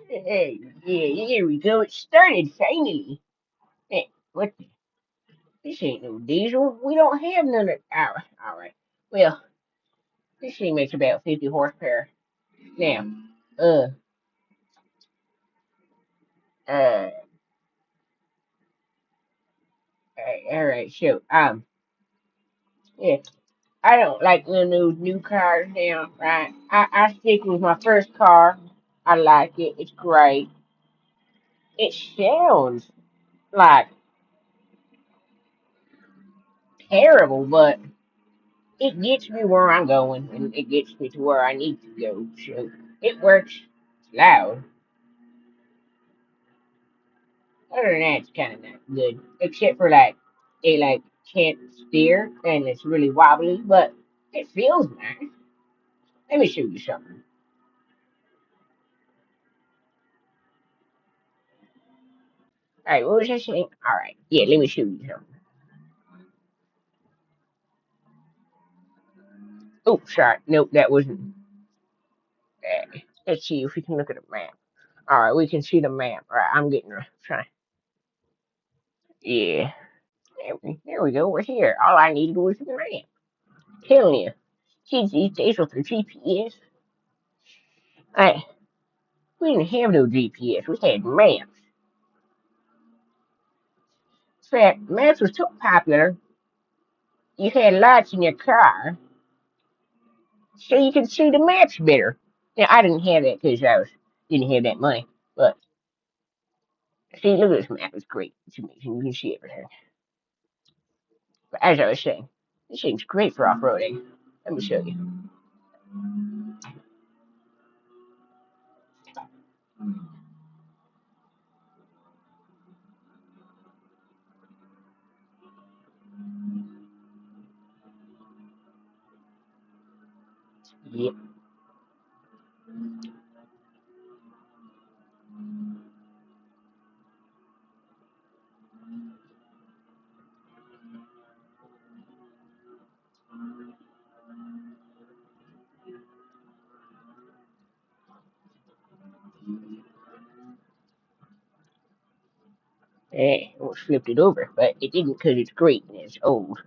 Hey, yeah, here we go. It started finally. Hey, what? This ain't no diesel. We don't have none of. All right. Well, this thing makes about 50 horsepower. Now, uh, uh, all right. So, yeah, I don't like none of those new cars now, right? I stick with my first car. I like it. It's great. It sounds like terrible, but it gets me where I'm going, and it gets me to where I need to go. So it works. It's loud. Other than that, it's kind of not good, except for like it like can't steer and it's really wobbly, but it feels nice. Let me show you something. All right, what was I saying? All right, yeah, let me show you something. Oh, sorry, nope, that wasn't that. Let's see if we can look at the map. All right, we can see the map. All right, I'm getting trying. Yeah, there we go. We're here. All I needed was the map. Telling you, kids these days with their GPS. I we didn't have no GPS. We had maps. In fact, maps were so popular, you had lights in your car so you could see the maps better. Now I didn't have that because didn't have that money. But see, look at this map. It's great. It's amazing. You can see everything. But as I was saying, this thing's great for off-roading. Let me show you. Yep. Eh, almost flipped it over, but it didn't because it's great and it's old.